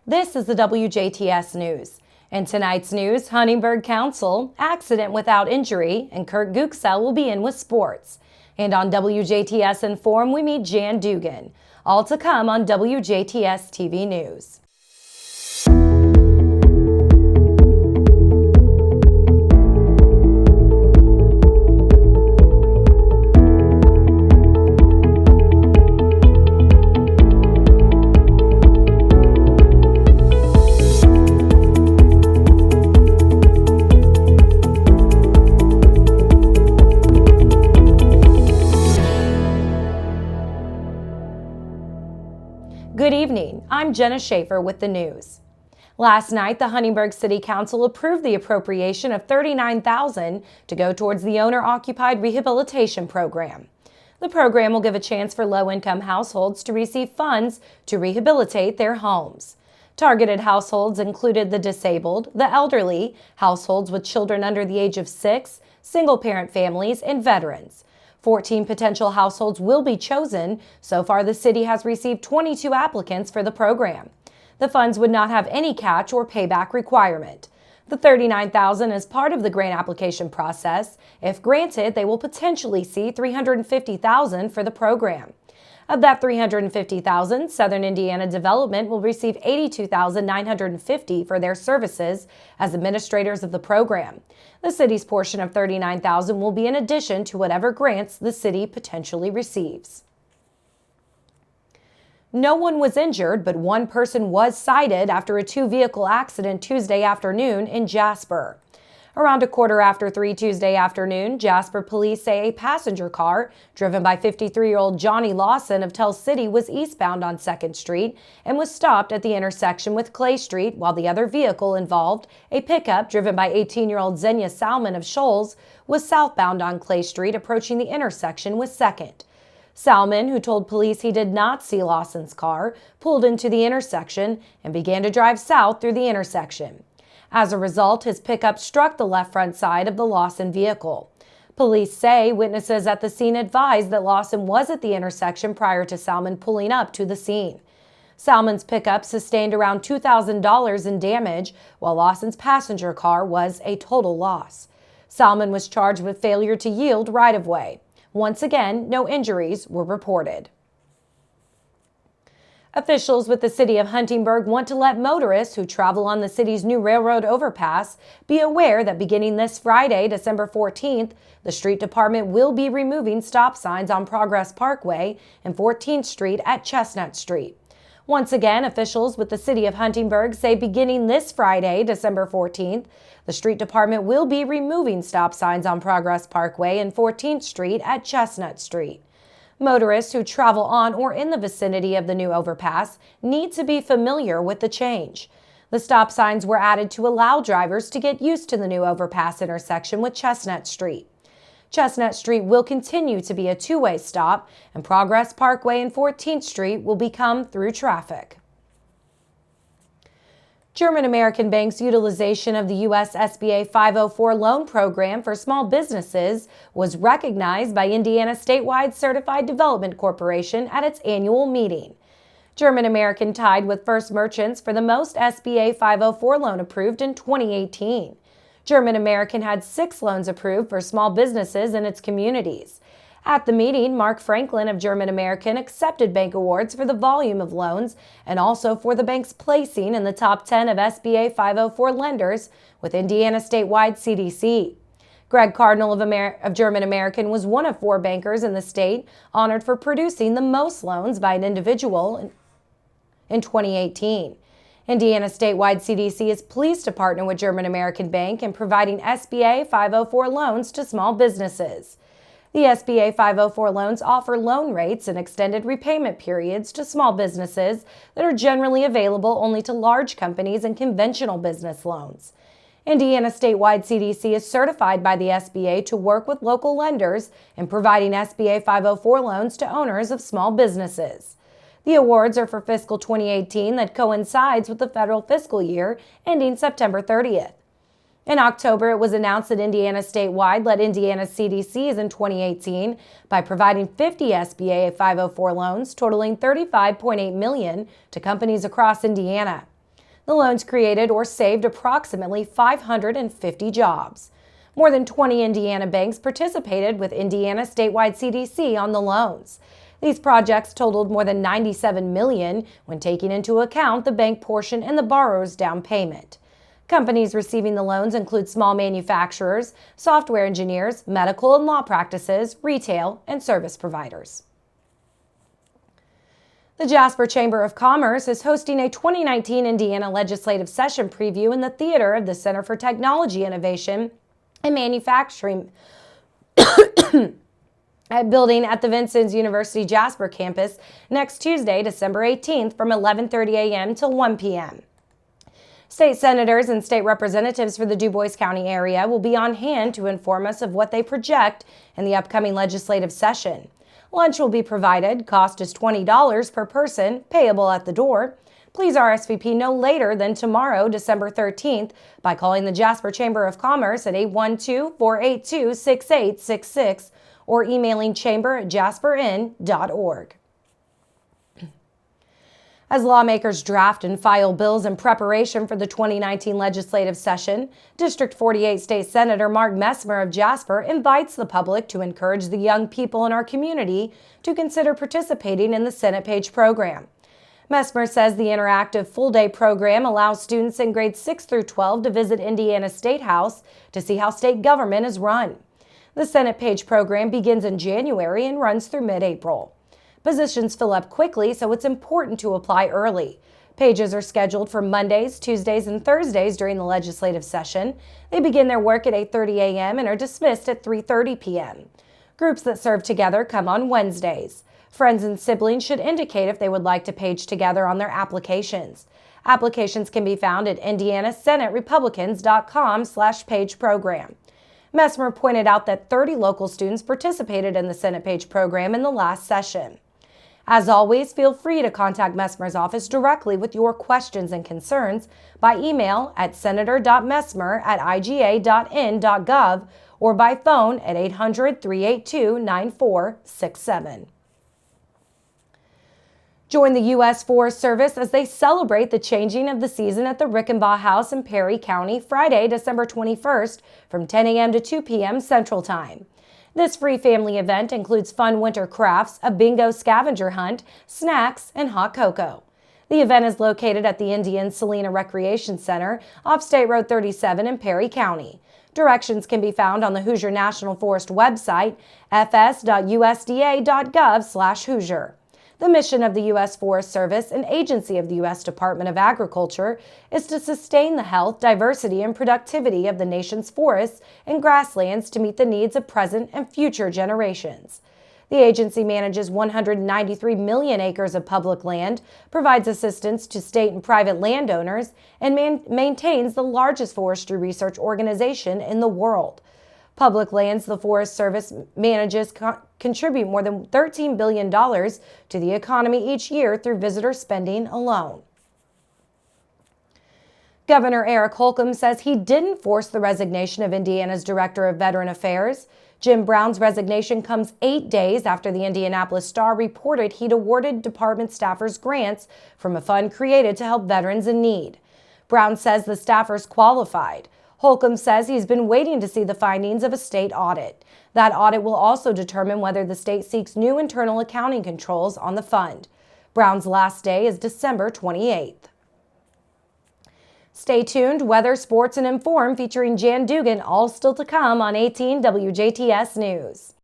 This is the WJTS News. In tonight's news, Huntingburg Council, accident without injury, and Kurt Guxell will be in with sports. And on WJTS Inform, we meet Jan Dugan. All to come on WJTS TV News. Good evening, I'm Jenna Schaffer with the news. Last night, the Huntingburg City Council approved the appropriation of $39,000 to go towards the owner-occupied rehabilitation program. The program will give a chance for low-income households to receive funds to rehabilitate their homes. Targeted households included the disabled, the elderly, households with children under the age of 6, single-parent families, and veterans. 14 potential households will be chosen. So far, the city has received 22 applicants for the program. The funds would not have any catch or payback requirement. The $39,000 is part of the grant application process. If granted, they will potentially see $350,000 for the program. Of that $350,000, Southern Indiana Development will receive $82,950 for their services as administrators of the program. The city's portion of $39,000 will be in addition to whatever grants the city potentially receives. No one was injured, but one person was cited after a two-vehicle accident Tuesday afternoon in Jasper. Around 3:15 Tuesday afternoon, Jasper police say a passenger car driven by 53-year-old Johnny Lawson of Tell City was eastbound on 2nd Street and was stopped at the intersection with Clay Street, while the other vehicle involved, a pickup driven by 18-year-old Jenna Schaffer of Shoals, was southbound on Clay Street approaching the intersection with 2nd. Salmon, who told police he did not see Lawson's car, pulled into the intersection and began to drive south through the intersection. As a result, his pickup struck the left front side of the Lawson vehicle. Police say witnesses at the scene advised that Lawson was at the intersection prior to Salmon pulling up to the scene. Salmon's pickup sustained around $2,000 in damage, while Lawson's passenger car was a total loss. Salmon was charged with failure to yield right-of-way. Once again, no injuries were reported. Officials with the city of Huntingburg want to let motorists who travel on the city's new railroad overpass be aware that beginning this Friday, December 14th, the street department will be removing stop signs on Progress Parkway and 14th Street at Chestnut Street. Once again, officials with the city of Huntingburg say beginning this Friday, December 14th, the street department will be removing stop signs on Progress Parkway and 14th Street at Chestnut Street. Motorists who travel on or in the vicinity of the new overpass need to be familiar with the change. The stop signs were added to allow drivers to get used to the new overpass intersection with Chestnut Street. Chestnut Street will continue to be a two-way stop, and Progress Parkway and 14th Street will become through traffic. German American Bank's utilization of the U.S. SBA 504 loan program for small businesses was recognized by Indiana Statewide Certified Development Corporation at its annual meeting. German American tied with First Merchants for the most SBA 504 loan approved in 2018. German American had 6 loans approved for small businesses in its communities. At the meeting, Mark Franklin of German American accepted bank awards for the volume of loans and also for the bank's placing in the top 10 of SBA 504 lenders with Indiana Statewide CDC. Greg Cardinal of German American was one of 4 bankers in the state honored for producing the most loans by an individual in 2018. Indiana Statewide CDC is pleased to partner with German American Bank in providing SBA 504 loans to small businesses. The SBA 504 loans offer loan rates and extended repayment periods to small businesses that are generally available only to large companies and conventional business loans. Indiana Statewide CDC is certified by the SBA to work with local lenders in providing SBA 504 loans to owners of small businesses. The awards are for fiscal 2018 that coincides with the federal fiscal year ending September 30th. In October, it was announced that Indiana Statewide led Indiana's CDCs in 2018 by providing 50 SBA 504 loans totaling $35.8 million to companies across Indiana. The loans created or saved approximately 550 jobs. More than 20 Indiana banks participated with Indiana statewide CDC on the loans. These projects totaled more than $97 million when taking into account the bank portion and the borrower's down payment. Companies receiving the loans include small manufacturers, software engineers, medical and law practices, retail, and service providers. The Jasper Chamber of Commerce is hosting a 2019 Indiana legislative session preview in the theater of the Center for Technology Innovation and Manufacturing building at the Vincennes University Jasper campus next Tuesday, December 18th from 11:30 a.m. till 1 p.m. State senators and state representatives for the Dubois County area will be on hand to inform us of what they project in the upcoming legislative session. Lunch will be provided. Cost is $20 per person, payable at the door. Please RSVP no later than tomorrow, December 13th, by calling the Jasper Chamber of Commerce at 812-482-6866 or emailing chamber@jasperin.org. As lawmakers draft and file bills in preparation for the 2019 legislative session, District 48 State Senator Mark Messmer of Jasper invites the public to encourage the young people in our community to consider participating in the Senate Page program. Messmer says the interactive full-day program allows students in grades 6 through 12 to visit Indiana State House to see how state government is run. The Senate Page program begins in January and runs through mid-April. Positions fill up quickly, so it's important to apply early. Pages are scheduled for Mondays, Tuesdays, and Thursdays during the legislative session. They begin their work at 8:30 a.m. and are dismissed at 3:30 p.m. Groups that serve together come on Wednesdays. Friends and siblings should indicate if they would like to page together on their applications. Applications can be found at indianasenaterepublicans.com/page program. Messmer pointed out that 30 local students participated in the Senate Page program in the last session. As always, feel free to contact Messmer's office directly with your questions and concerns by email at senator.messmer@iga.n.gov or by phone at 800-382-9467. Join the U.S. Forest Service as they celebrate the changing of the season at the Rickenbaugh House in Perry County Friday, December 21st from 10 a.m. to 2 p.m. Central Time. This free family event includes fun winter crafts, a bingo scavenger hunt, snacks, and hot cocoa. The event is located at the Indian Salina Recreation Center off State Road 37 in Perry County. Directions can be found on the Hoosier National Forest website, fs.usda.gov/Hoosier. The mission of the U.S. Forest Service, an agency of the U.S. Department of Agriculture, is to sustain the health, diversity, and productivity of the nation's forests and grasslands to meet the needs of present and future generations. The agency manages 193 million acres of public land, provides assistance to state and private landowners, and maintains the largest forestry research organization in the world. Public lands the Forest Service manages contribute more than $13 billion to the economy each year through visitor spending alone. Governor Eric Holcomb says he didn't force the resignation of Indiana's Director of Veteran Affairs. Jim Brown's resignation comes 8 days after the Indianapolis Star reported he'd awarded department staffers grants from a fund created to help veterans in need. Brown says the staffers qualified. Holcomb says he's been waiting to see the findings of a state audit. That audit will also determine whether the state seeks new internal accounting controls on the fund. Brown's last day is December 28th. Stay tuned. Weather, sports, and inform featuring Jan Dugan all still to come on 18 WJTS News.